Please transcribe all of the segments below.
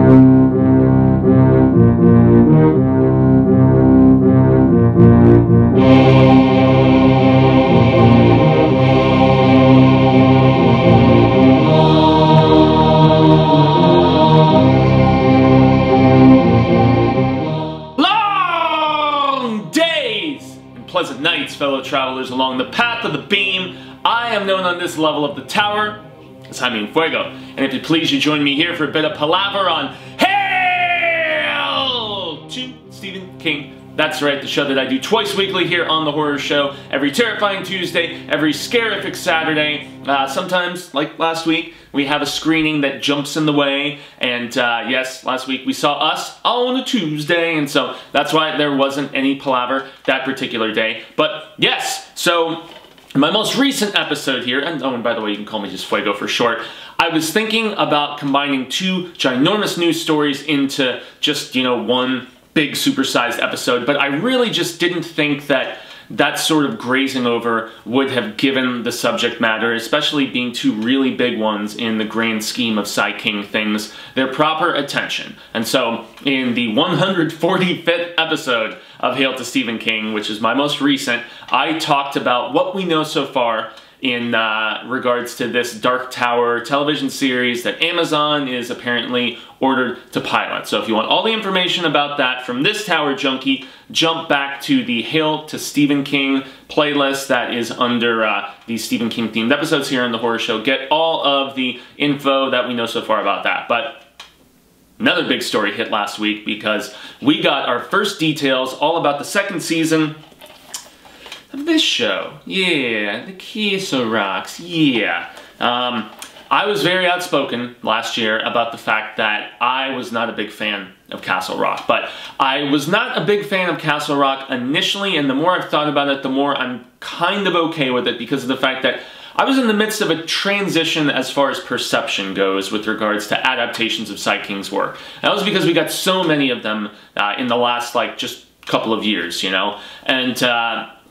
Pleasant nights, fellow travelers along the path of the beam. I am known on this level of the tower as Jaime and Fuego, and if you please, you join me here for a bit of palaver on Hail to Stephen King. That's right, the show that I do twice weekly here on The Horror Show, every terrifying Tuesday, every scarific Saturday. Sometimes, like last week, we have a screening that jumps in the way, and yes, last week we saw Us on a Tuesday, and so that's why there wasn't any palaver that particular day. But yes, so my most recent episode here, and oh, and by the way, you can call me just Fuego for short, I was thinking about combining two ginormous news stories into just, you know, one big supersized episode, but I really just didn't think that that sort of grazing over would have given the subject matter, especially being two really big ones in the grand scheme of Cy King things, their proper attention. And so, in the 145th episode of Hail to Stephen King, which is my most recent, I talked about what we know so far in regards to this Dark Tower television series that Amazon is apparently ordered to pilot. So if you want all the information about that from this Tower Junkie, jump back to the Hail to Stephen King playlist that is under these Stephen King themed episodes here on The Horror Show. Get all of the info that we know so far about that. But another big story hit last week because we got our first details all about the second season of this show. Yeah, the Queso Rocks, yeah. I was very outspoken last year about the fact that I was not a big fan of Castle Rock, but I was not a big fan of Castle Rock initially, and the more I've thought about it, the more I'm kind of okay with it because of the fact that I was in the midst of a transition as far as perception goes with regards to adaptations of Cy King's work. That was because we got so many of them in the last, like, just couple of years, you know? And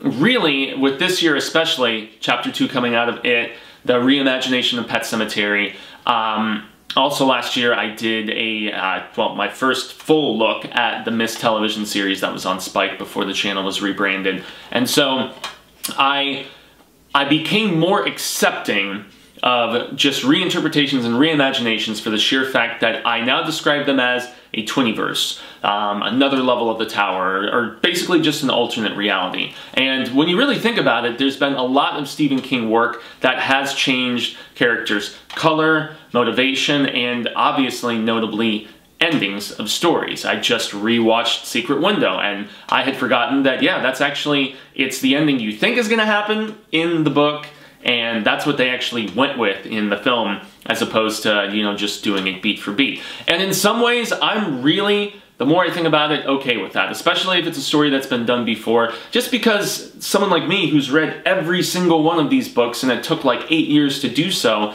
really, with this year especially, Chapter 2 coming out of it, the reimagination of Pet Sematary. Also last year I did well, my first full look at the Mist television series that was on Spike before the channel was rebranded. And so I became more accepting of just reinterpretations and reimaginations for the sheer fact that I now describe them as a twinniverse, another level of the tower, or basically just an alternate reality. And when you really think about it, there's been a lot of Stephen King work that has changed characters' color, motivation, and obviously, notably, endings of stories. I just rewatched Secret Window, and I had forgotten that, yeah, that's actually, it's the ending you think is going to happen in the book, and that's what they actually went with in the film, as opposed to, you know, just doing it beat for beat. And in some ways, I'm really, the more I think about it, okay with that, especially if it's a story that's been done before, just because someone like me who's read every single one of these books, and it took like 8 years to do so,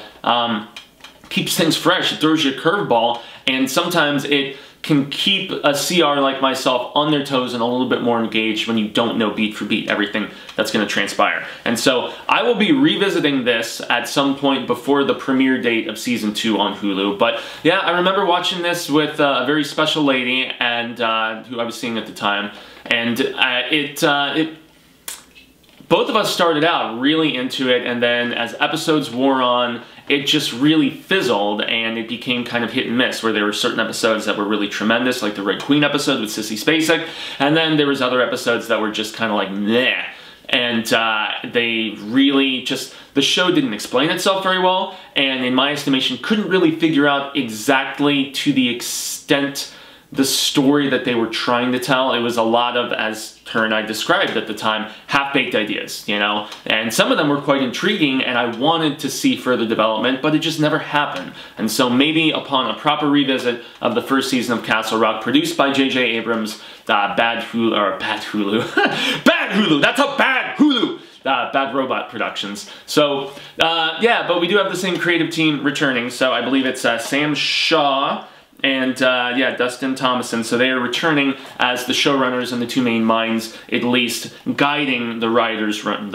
keeps things fresh. It throws you a curveball, and sometimes it can keep a CR like myself on their toes and a little bit more engaged when you don't know beat for beat everything that's going to transpire. And so I will be revisiting this at some point before the premiere date of Season 2 on Hulu. But yeah, I remember watching this with a very special lady and who I was seeing at the time. And both of us started out really into it, and then as episodes wore on, it just really fizzled, and it became kind of hit and miss, where there were certain episodes that were really tremendous, like the Red Queen episode with Sissy Spacek, and then there was other episodes that were just kind of like, meh. And they really just, the show didn't explain itself very well, and in my estimation, couldn't really figure out exactly to the extent the story that they were trying to tell. It was a lot of, as her and I described at the time, half-baked ideas, you know? And some of them were quite intriguing, and I wanted to see further development, but it just never happened. And so maybe upon a proper revisit of the first season of Castle Rock, produced by J.J. Abrams, Bad Hulu, Bad Hulu, that's a Bad Hulu! Bad Robot Productions. So, yeah, but we do have the same creative team returning, so I believe it's Sam Shaw and yeah, Dustin Thomason. So they are returning as the showrunners and the two main minds, at least guiding the writers' room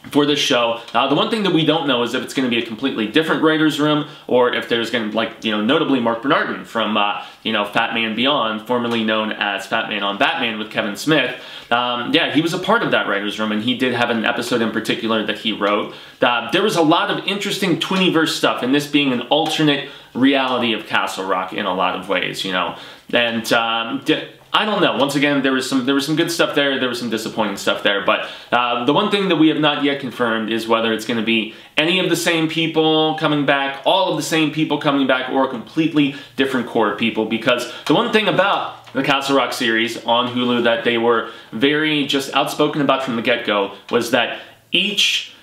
for this show. The one thing that we don't know is if it's going to be a completely different writer's room, or if there's going to, like, you know, notably Mark Bernardin from, you know, Fat Man Beyond, formerly known as Fat Man on Batman with Kevin Smith. Yeah, he was a part of that writer's room, and he did have an episode in particular that he wrote. There was a lot of interesting Twinnyverse stuff, and this being an alternate reality of Castle Rock in a lot of ways, you know. And I don't know. Once again, there was some good stuff there. There was some disappointing stuff there. But the one thing that we have not yet confirmed is whether it's going to be any of the same people coming back, all of the same people coming back, or a completely different core of people. Because the one thing about the Castle Rock series on Hulu that they were very just outspoken about from the get-go was that each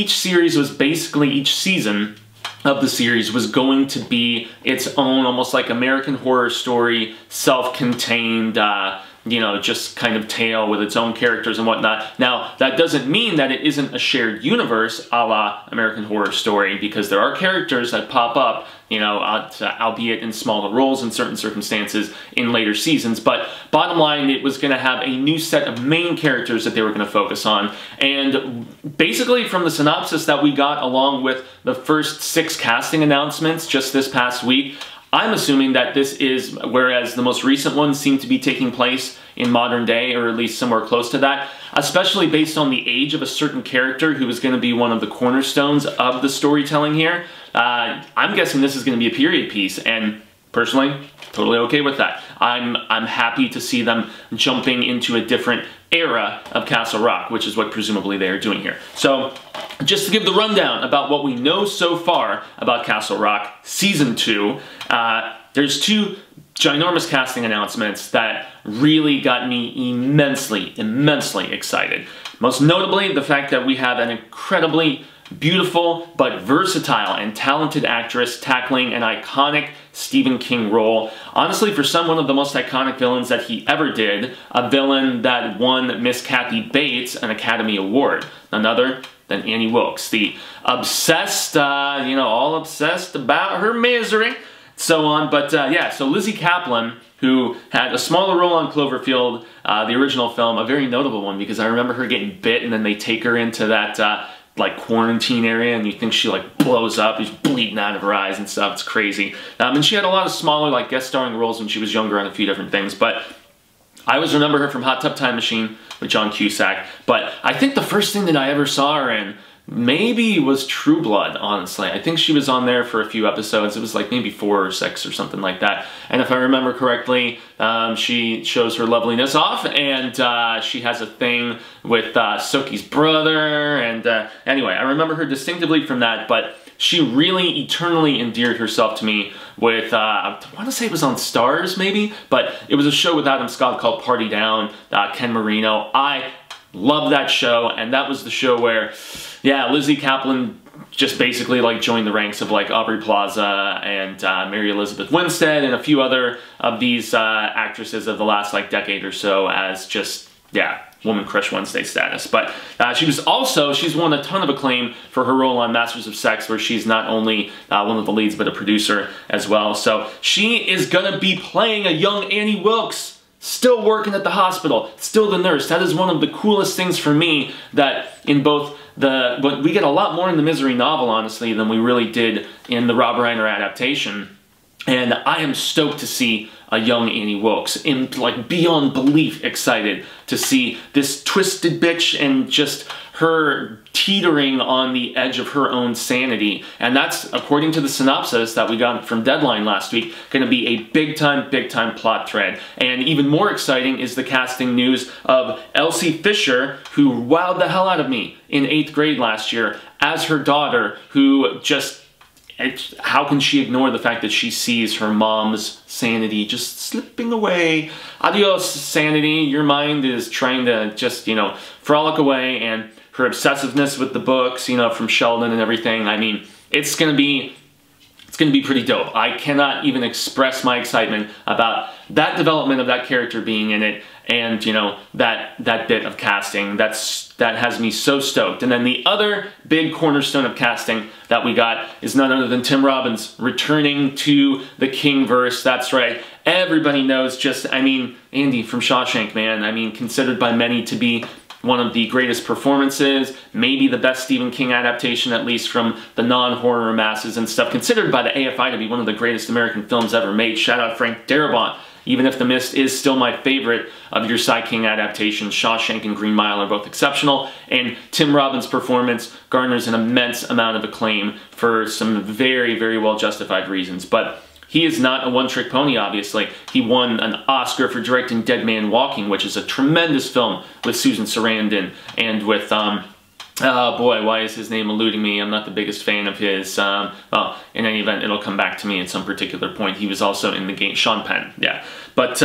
series was basically, each season of the series was going to be its own, almost like American Horror Story, self-contained, you know, just kind of tale with its own characters and whatnot. Now, that doesn't mean that it isn't a shared universe a la American Horror Story, because there are characters that pop up, you know, albeit in smaller roles in certain circumstances in later seasons. But bottom line, it was going to have a new set of main characters that they were going to focus on. And basically from the synopsis that we got along with the first 6 casting announcements just this past week, I'm assuming that this is, whereas the most recent ones seem to be taking place in modern day, or at least somewhere close to that, especially based on the age of a certain character who is going to be one of the cornerstones of the storytelling here. I'm guessing this is going to be a period piece, and personally, totally okay with that. I'm happy to see them jumping into a different era of Castle Rock, which is what presumably they are doing here. So, just to give the rundown about what we know so far about Castle Rock Season 2, there's 2 ginormous casting announcements that really got me immensely excited. Most notably, the fact that we have an incredibly beautiful but versatile and talented actress tackling an iconic Stephen King role. Honestly, for one of the most iconic villains that he ever did, a villain that won Miss Kathy Bates an Academy Award. None other than Annie Wilkes, the obsessed, you know, all obsessed about her misery, so on. But yeah, so Lizzie Kaplan, who had a smaller role on Cloverfield, the original film, a very notable one, because I remember her getting bit and then they take her into that like quarantine area, and you think she like blows up, she's bleeding out of her eyes and stuff. It's crazy. And she had a lot of smaller like guest starring roles when she was younger on a few different things, but I always remember her from Hot Tub Time Machine with John Cusack. But I think the first thing that I ever saw her in maybe was True Blood, honestly. I think she was on there for a few episodes. It was like maybe 4 or 6 or something like that. And if I remember correctly, she shows her loveliness off, and she has a thing with Soki's brother. And anyway, I remember her distinctively from that, but she really eternally endeared herself to me with, I want to say it was on Starz maybe, but it was a show with Adam Scott called Party Down, Ken Marino. I love that show, and that was the show where, yeah, Lizzie Kaplan just basically like joined the ranks of like Aubrey Plaza and Mary Elizabeth Winstead and a few other of these actresses of the last like decade or so as just, yeah, Woman Crush Wednesday status. But she's won a ton of acclaim for her role on Masters of Sex, where she's not only one of the leads but a producer as well. So she is gonna be playing a young Annie Wilkes, still working at the hospital, still the nurse. That is one of the coolest things for me, that in both but we get a lot more in the Misery novel, honestly, than we really did in the Rob Reiner adaptation. And I am stoked to see a young Annie Wilkes, like beyond belief excited to see this twisted bitch and just her teetering on the edge of her own sanity. And that's, according to the synopsis that we got from Deadline last week, going to be a big time plot thread. And even more exciting is the casting news of Elsie Fisher, who wowed the hell out of me in 8th grade last year, as her daughter, who just... how can she ignore the fact that she sees her mom's sanity just slipping away? Adios, sanity. Your mind is trying to just, you know, frolic away, and her obsessiveness with the books, you know, from Sheldon and everything. I mean, it's gonna be pretty dope. I cannot even express my excitement about that development of that character being in it, and, you know, that bit of casting. That has me so stoked. And then the other big cornerstone of casting that we got is none other than Tim Robbins returning to the Kingverse. That's right. Everybody knows just, I mean, Andy from Shawshank, man. I mean, considered by many to be one of the greatest performances, maybe the best Stephen King adaptation, at least from the non-horror masses and stuff, considered by the AFI to be one of the greatest American films ever made. Shout out Frank Darabont. Even if The Mist is still my favorite of your Cy King adaptations, Shawshank and Green Mile are both exceptional, and Tim Robbins' performance garners an immense amount of acclaim for some very, very well-justified reasons. But he is not a one-trick pony, obviously. He won an Oscar for directing Dead Man Walking, which is a tremendous film with Susan Sarandon and with, oh boy, why is his name eluding me? I'm not the biggest fan of his. Well, in any event, it'll come back to me at some particular point. He was also in the game, Sean Penn, yeah. But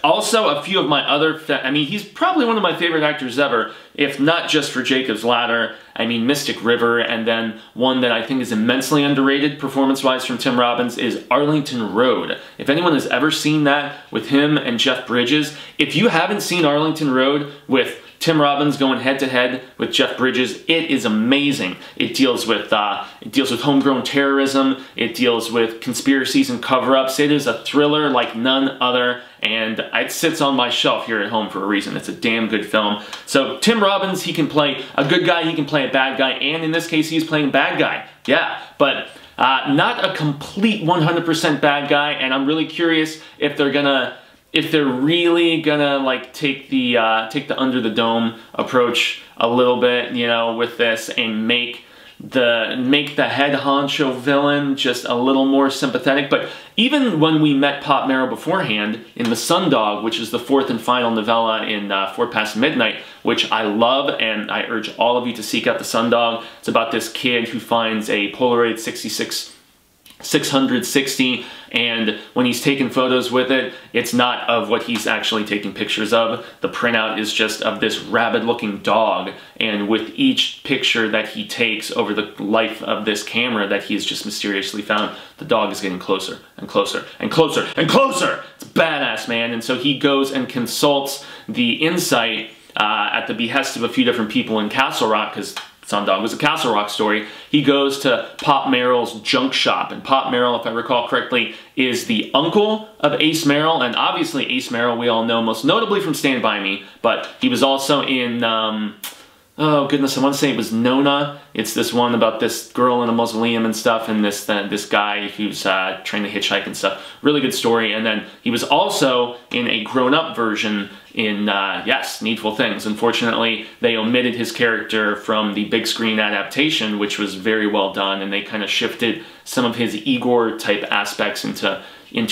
also a few of my other, I mean, he's probably one of my favorite actors ever, if not just for Jacob's Ladder. I mean, Mystic River, and then one that I think is immensely underrated performance-wise from Tim Robbins is Arlington Road. If anyone has ever seen that with him and Jeff Bridges, if you haven't seen Arlington Road with Tim Robbins going head-to-head with Jeff Bridges, it is amazing. It deals with homegrown terrorism. It deals with conspiracies and cover-ups. It is a thriller like none other, and it sits on my shelf here at home for a reason. It's a damn good film. So Tim Robbins, he can play a good guy, he can play a bad guy, and in this case, he's playing bad guy. Yeah, but not a complete 100% bad guy, and I'm really curious if they're really gonna like take the under the dome approach a little bit, you know, with this, and make the head honcho villain just a little more sympathetic. But even when we met Pop Marrow beforehand in The Sundog, which is the fourth and final novella in 4 Past Midnight, which I love, and I urge all of you to seek out The Sundog. It's about this kid who finds a Polaroid 660, and when he's taking photos with it, it's not of what he's actually taking pictures of. The printout is just of this rabid-looking dog, and with each picture that he takes over the life of this camera that he's just mysteriously found, the dog is getting closer and closer and closer and closer. It's badass, man. And so he goes and consults the Insight at the behest of a few different people in Castle Rock, because Sundog was a Castle Rock story. He goes to Pop Merrill's junk shop, and Pop Merrill, if I recall correctly, is the uncle of Ace Merrill, and obviously Ace Merrill we all know most notably from Stand By Me, but he was also in, oh goodness, I want to say it was Nona. It's this one about this girl in a mausoleum and stuff, and this guy who's trying to hitchhike and stuff. Really good story. And then he was also in a grown-up version in, yes, Needful Things. Unfortunately, they omitted his character from the big screen adaptation, which was very well done, and they kind of shifted some of his Igor-type aspects into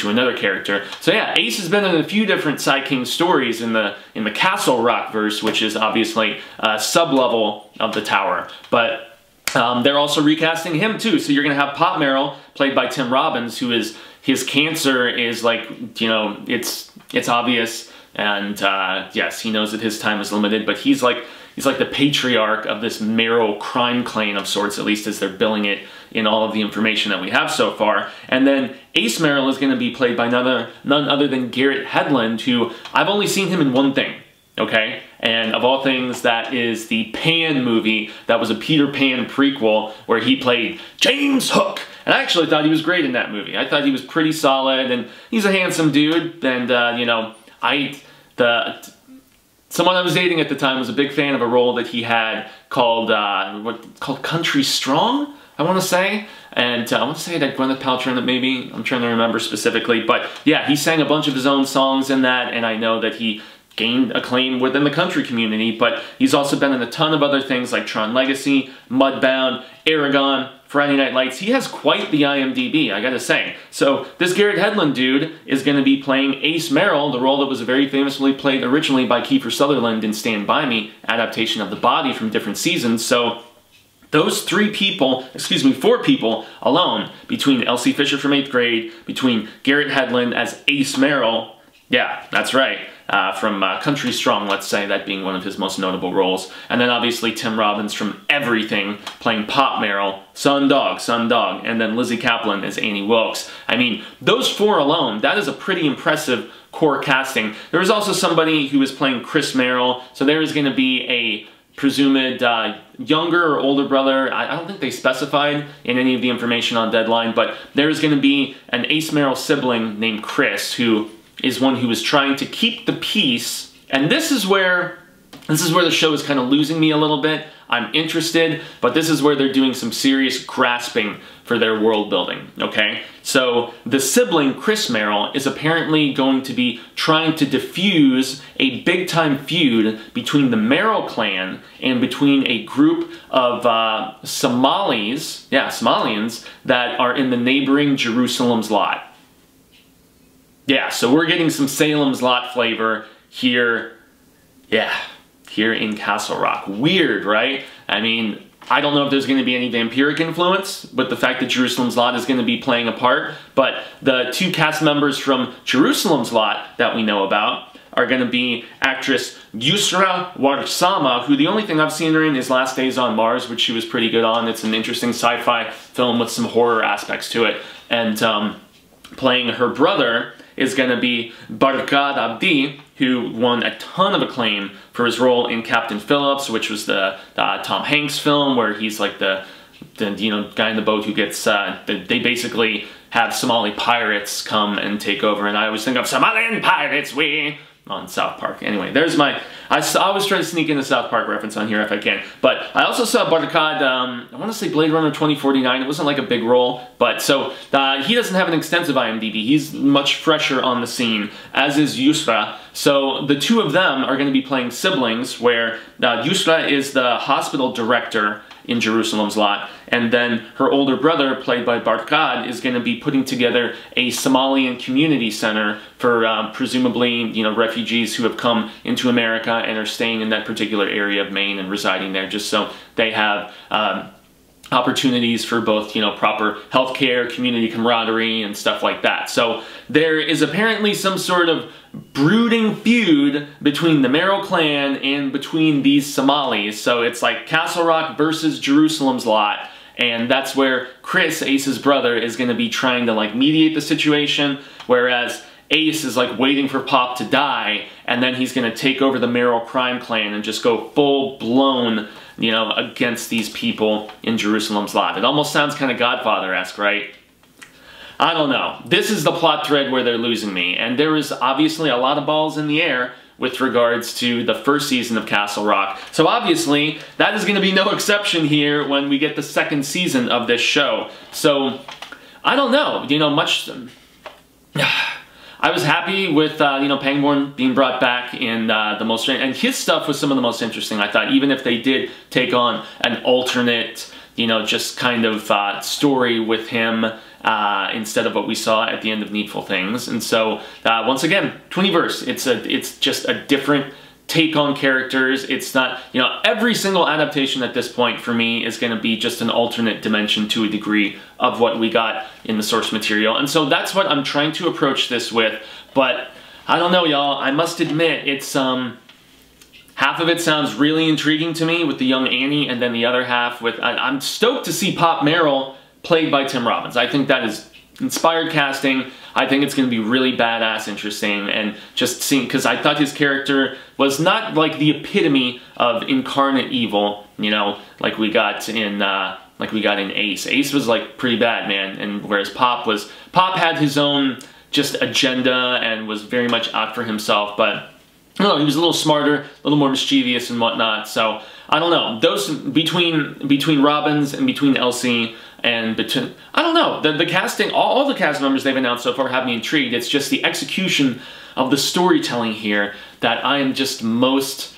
another character. So yeah, Ace has been in a few different Cy King stories in the Castle Rock verse, which is obviously a sub-level of the Tower. But they're also recasting him too. So you're gonna have Pop Merrill, played by Tim Robbins, who is, his cancer is like, you know, it's obvious, and yes, he knows that his time is limited, but he's like the patriarch of this Merrill crime clan of sorts, at least as they're billing it in all of the information that we have so far. And then Ace Merrill is going to be played by none other than Garrett Hedlund, who I've only seen him in one thing, okay? And of all things, that is the Pan movie that was a Peter Pan prequel where he played James Hook. And I actually thought he was great in that movie. I thought he was pretty solid, and he's a handsome dude, and you know, someone I was dating at the time was a big fan of a role that he had called Country Strong, I want to say. And I want to say that Gwyneth Paltrow in it, maybe. I'm trying to remember specifically. But yeah, he sang a bunch of his own songs in that, and I know that he gained acclaim within the country community, but he's also been in a ton of other things like Tron Legacy, Mudbound, Aragon, Friday Night Lights. He has quite the IMDb, I gotta say. So this Garrett Hedlund dude is going to be playing Ace Merrill, the role that was very famously played originally by Kiefer Sutherland in Stand By Me, adaptation of The Body from different seasons. So those 4 people alone, between Elsie Fisher from 8th grade, between Garrett Hedlund as Ace Merrill, yeah, that's right, from Country Strong, let's say, that being one of his most notable roles. And then obviously Tim Robbins from Everything playing Pop Merrill, Sundog, and then Lizzie Kaplan as Annie Wilkes. I mean, those 4 alone, that is a pretty impressive core casting. There was also somebody who was playing Chris Merrill, so there is going to be a presumed younger or older brother. I don't think they specified in any of the information on Deadline, but there's going to be an Ace Merrill sibling named Chris, who is one who is trying to keep the peace. And this is where This is where the show is kind of losing me a little bit. I'm interested, but this is where they're doing some serious grasping for their world building, okay? So the sibling, Chris Merrill, is apparently going to be trying to diffuse a big-time feud between the Merrill clan and between a group of Somalians that are in the neighboring Jerusalem's Lot. Yeah, so we're getting some Salem's Lot flavor here. Yeah. Here in Castle Rock. Weird, right? I mean, I don't know if there's going to be any vampiric influence, but the fact that Jerusalem's Lot is going to be playing a part. But the 2 cast members from Jerusalem's Lot that we know about are going to be actress Yusra Warsama, who the only thing I've seen her in is Last Days on Mars, which she was pretty good on. It's an interesting sci-fi film with some horror aspects to it. And playing her brother is going to be Barkad Abdi, who won a ton of acclaim for his role in Captain Phillips, which was the Tom Hanks film where he's like the guy in the boat who gets they basically have Somali pirates come and take over, and I always think of Somalian pirates on South Park. Anyway, there's my... I always try to sneak in a South Park reference on here if I can. But I also saw Barkad, I want to say Blade Runner 2049. It wasn't like a big role, but so he doesn't have an extensive IMDb. He's much fresher on the scene, as is Yusra. So the 2 of them are going to be playing siblings, where Yusra is the hospital director in Jerusalem's Lot, and then her older brother, played by Barkad, is going to be putting together a Somalian community center for presumably, refugees who have come into America and are staying in that particular area of Maine and residing there, just so they have opportunities for both, proper healthcare, community camaraderie, and stuff like that. So there is apparently some sort of brooding feud between the Merrill clan and between these Somalis. So it's like Castle Rock versus Jerusalem's Lot, and that's where Chris, Ace's brother, is going to be trying to like mediate the situation, whereas Ace is like waiting for Pop to die, and then he's going to take over the Merrill crime clan and just go full-blown, against these people in Jerusalem's Lot. It almost sounds kind of Godfather-esque, right? I don't know. This is the plot thread where they're losing me, and there is obviously a lot of balls in the air with regards to the first season of Castle Rock. So obviously, that is going to be no exception here when we get the second season of this show. So, I don't know. I was happy with, Pangborn being brought back in and his stuff was some of the most interesting, I thought, even if they did take on an alternate, just kind of story with him instead of what we saw at the end of Needful Things. And so, once again, Twinniverse, it's just a different take on characters. It's not, every single adaptation at this point for me is going to be just an alternate dimension to a degree of what we got in the source material. And so that's what I'm trying to approach this with. But I don't know, y'all. I must admit, it's half of it sounds really intriguing to me with the young Annie, and then the other half with I'm stoked to see Pop Merrill played by Tim Robbins. I think that is inspired casting. I think it's going to be really badass interesting, and just seeing, because I thought his character was not like the epitome of incarnate evil, like we got in Ace. Ace was like pretty bad, man, and whereas Pop had his own just agenda and was very much out for himself, but I don't know, he was a little smarter, a little more mischievous and whatnot. So I don't know, those between Robbins and between Elsie and I don't know, the casting, all the cast members they've announced so far have me intrigued. It's just the execution of the storytelling here that I am just most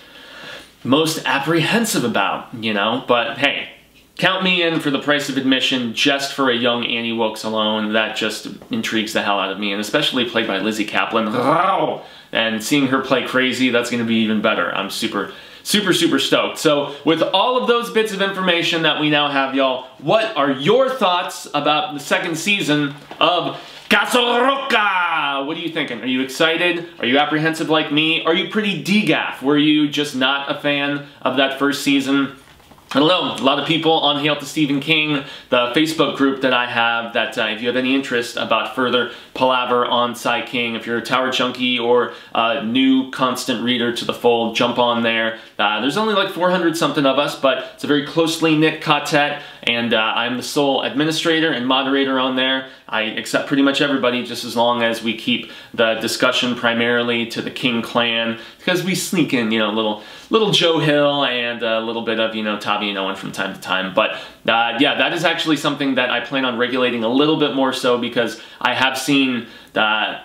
apprehensive about, But hey, count me in for the price of admission just for a young Annie Wilkes alone. That just intrigues the hell out of me, and especially played by Lizzie Kaplan. And seeing her play crazy, that's going to be even better. I'm super stoked. So with all of those bits of information that we now have, y'all, what are your thoughts about the second season of Castle Rock? What are you thinking? Are you excited? Are you apprehensive like me? Are you pretty degaff? Were you just not a fan of that first season? I don't know, a lot of people on Hail to Stephen King, the Facebook group that I have, that if you have any interest about further palaver on Cy King, if you're a Tower Junkie or a new constant reader to the fold, jump on there. There's only like 400 something of us, but it's a very closely knit Ka-Tet, and I'm the sole administrator and moderator on there. I accept pretty much everybody, just as long as we keep the discussion primarily to the King clan, because we sneak in, you know, little Joe Hill and a little bit of, you know, Tavi and Owen from time to time. But yeah, that is actually something that I plan on regulating a little bit more so, because I have seen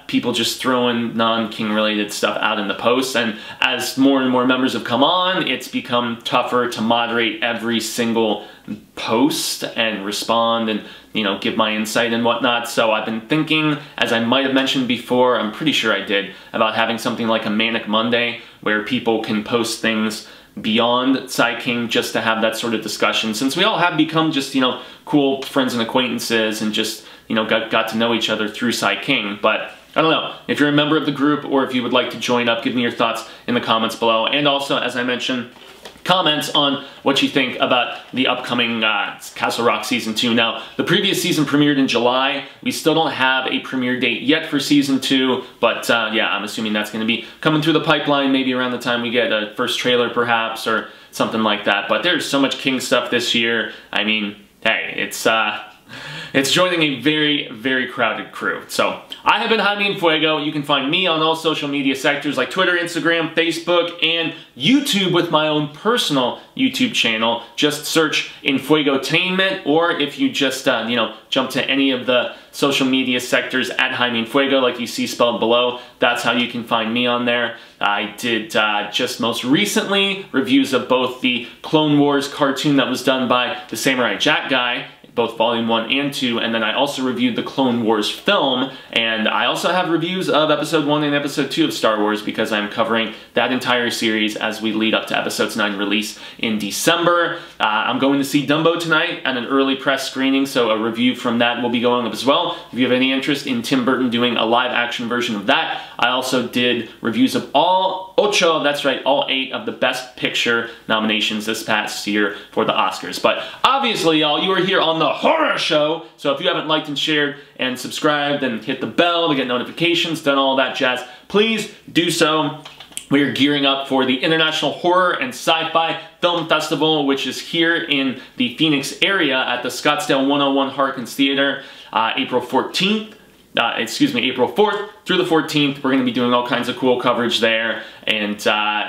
people just throwing non-King related stuff out in the posts, and as more and more members have come on, it's become tougher to moderate every single post and respond and, you know, give my insight and whatnot. So I've been thinking, as I might have mentioned before, I'm pretty sure I did, about having something like a Manic Monday where people can post things beyond Psy King just to have that sort of discussion, since we all have become just, you know, cool friends and acquaintances and just, you know, got to know each other through Psy King. But I don't know, if you're a member of the group or if you would like to join up, give me your thoughts in the comments below. And also, as I mentioned, comments on what you think about the upcoming Castle Rock Season 2. Now, the previous season premiered in July. We still don't have a premiere date yet for Season 2, but yeah, I'm assuming that's going to be coming through the pipeline maybe around the time we get a first trailer perhaps, or something like that. But there's so much King stuff this year. I mean, hey, it's joining a very, very crowded crew. So, I have been Jaime and Fuego. You can find me on all social media sectors like Twitter, Instagram, Facebook, and YouTube with my own personal YouTube channel. Just search Infuegotainment, or if you just, you know, jump to any of the social media sectors at Jaime and Fuego, like you see spelled below, that's how you can find me on there. I did just most recently reviews of both the Clone Wars cartoon that was done by the Samurai Jack guy, both Volume 1 and 2, and then I also reviewed the Clone Wars film, and I also have reviews of Episode 1 and Episode 2 of Star Wars, because I'm covering that entire series as we lead up to Episode's 9 release in December. I'm going to see Dumbo tonight at an early press screening, so a review from that will be going up as well. If you have any interest in Tim Burton doing a live-action version of that, I also did reviews of all 8, that's right, all 8 of the Best Picture nominations this past year for the Oscars. But obviously, y'all, you are here on the Horror Show, so if you haven't liked and shared and subscribed and hit the bell to get notifications, done all that jazz, please do so. We are gearing up for the International Horror and Sci-Fi Film Festival, which is here in the Phoenix area at the Scottsdale 101 Harkins Theater, April 4th through the 14th. We're going to be doing all kinds of cool coverage there. And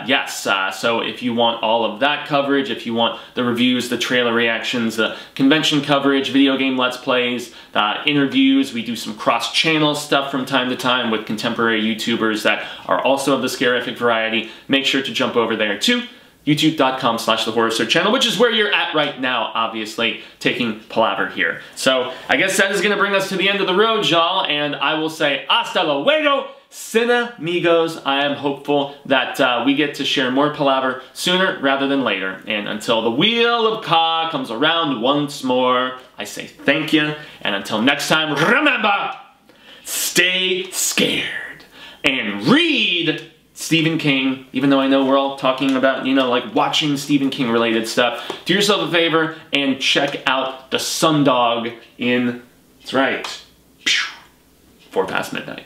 yes, so if you want all of that coverage, if you want the reviews, the trailer reactions, the convention coverage, video game Let's Plays, interviews, we do some cross-channel stuff from time to time with contemporary YouTubers that are also of the scarific variety, make sure to jump over there too. youtube.com/thehorrorsearch channel, which is where you're at right now, obviously, taking palaver here. So, I guess that is going to bring us to the end of the road, y'all, and I will say, hasta luego, cinemigos. I am hopeful that we get to share more palaver sooner rather than later. And until the Wheel of Ka comes around once more, I say thank you, and until next time, remember, stay scared, and read Stephen King, even though I know we're all talking about, you know, like watching Stephen King related stuff. Do yourself a favor and check out The Sundog in, that's right, 4 past midnight.